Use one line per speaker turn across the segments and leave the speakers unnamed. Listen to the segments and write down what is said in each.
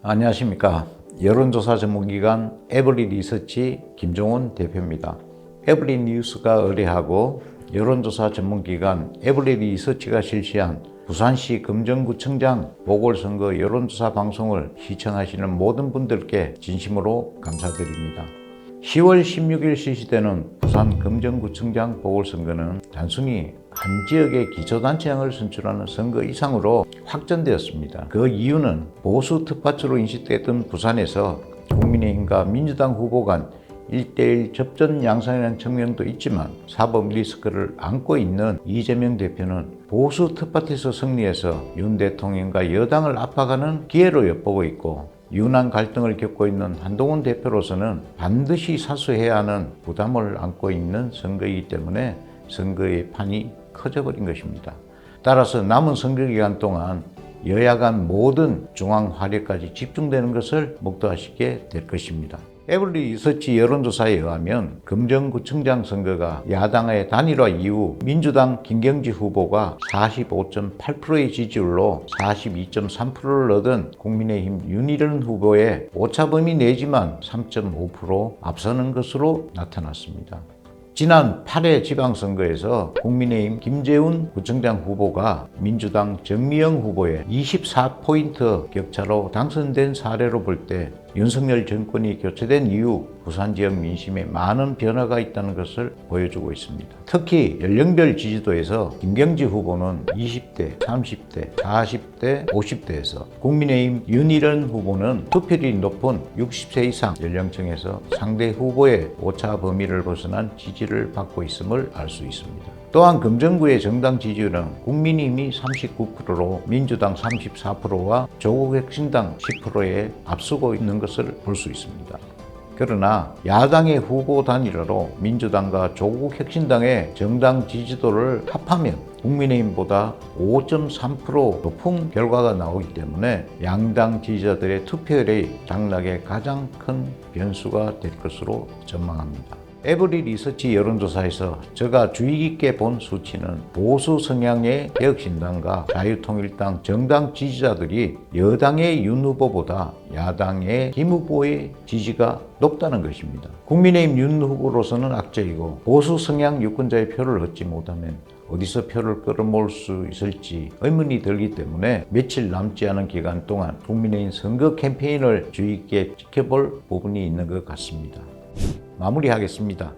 안녕하십니까. 여론조사 전문기관 에브리리서치 김종훈 대표입니다. 에브리뉴스가 의뢰하고 여론조사 전문기관 에브리리서치가 실시한 부산시 금정구청장 보궐선거 여론조사 방송을 시청하시는 모든 분들께 진심으로 감사드립니다. 10월 16일 실시되는 부산 금정구청장 보궐선거는 단순히 한 지역의 기초단체장을 선출하는 선거 이상으로 확전되었습니다. 그 이유는 보수 특파처로 인식됐던 부산에서 국민의힘과 민주당 후보 간 1대1 접전 양상이라는 측면도 있지만 사법 리스크를 안고 있는 이재명 대표는 보수 특파에서 승리해서 윤 대통령과 여당을 압박하는 기회로 엿보고 있고, 유난 갈등을 겪고 있는 한동훈 대표로서는 반드시 사수해야 하는 부담을 안고 있는 선거이기 때문에 선거의 판이 커져버린 것입니다. 따라서 남은 선거 기간 동안 여야 간 모든 중앙 화력까지 집중되는 것을 목도하시게 될 것입니다. 에브리리서치 여론조사에 의하면 금정구청장 선거가 야당의 단일화 이후 민주당 김경지 후보가 45.8%의 지지율로 42.3%를 얻은 국민의힘 윤희련 후보의 오차범위 내지만 3.5% 앞서는 것으로 나타났습니다. 지난 8회 지방선거에서 국민의힘 김재훈 구청장 후보가 민주당 정미영 후보의 24포인트 격차로 당선된 사례로 볼 때 윤석열 정권이 교체된 이후 부산 지역 민심에 많은 변화가 있다는 것을 보여주고 있습니다. 특히 연령별 지지도에서 김경지 후보는 20대, 30대, 40대, 50대에서 국민의힘 윤희련 후보는 투표율이 높은 60세 이상 연령층에서 상대 후보의 오차 범위를 벗어난 지지를 받고 있음을 알 수 있습니다. 또한 금정구의 정당 지지율은 국민의힘이 39%로 민주당 34%와 조국혁신당 10%에 앞서고 있는 것을 볼 수 있습니다. 그러나 야당의 후보 단일화로 민주당과 조국혁신당의 정당 지지도를 합하면 국민의힘보다 5.3% 높은 결과가 나오기 때문에 양당 지지자들의 투표율이 당락의 가장 큰 변수가 될 것으로 전망합니다. 에브리리서치 여론조사에서 제가 주의 깊게 본 수치는 보수 성향의 개혁신당과 자유통일당 정당 지지자들이 여당의 윤 후보보다 야당의 김 후보의 지지가 높다는 것입니다. 국민의힘 윤 후보로서는 악재이고 보수 성향 유권자의 표를 얻지 못하면 어디서 표를 끌어모을 수 있을지 의문이 들기 때문에 며칠 남지 않은 기간 동안 국민의힘 선거 캠페인을 주의 깊게 지켜볼 부분이 있는 것 같습니다. 마무리하겠습니다.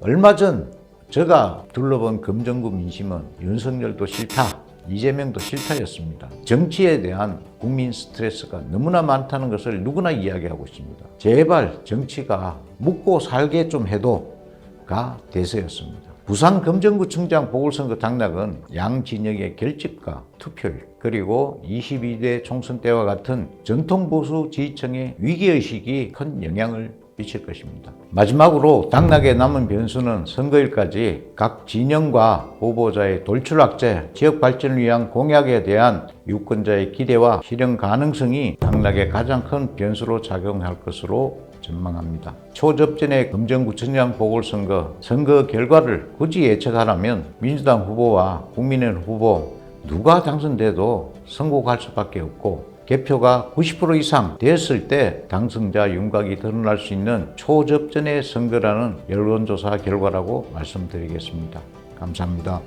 얼마 전 제가 둘러본 금정구 민심은 윤석열도 싫다, 이재명도 싫다였습니다. 정치에 대한 국민 스트레스가 너무나 많다는 것을 누구나 이야기하고 있습니다. 제발 정치가 묵고 살게 좀 해도가 대세였습니다. 부산 금정구청장 보궐선거 당락은 양 진영의 결집과 투표율, 그리고 22대 총선 때와 같은 전통보수 지지층의 위기의식이 큰 영향을 미칠 것입니다. 마지막으로 당락에 남은 변수는 선거일까지 각 진영과 후보자의 돌출악재, 지역 발전을 위한 공약에 대한 유권자의 기대와 실현 가능성이 당락의 가장 큰 변수로 작용할 것으로 전망합니다. 초접전의 금정구청장 보궐선거 선거 결과를 굳이 예측하라면 민주당 후보와 국민의힘 후보 누가 당선돼도 선곡할 수밖에 없고, 개표가 90% 이상 됐을 때 당선자 윤곽이 드러날 수 있는 초접전의 선거라는 여론조사 결과라고 말씀드리겠습니다. 감사합니다.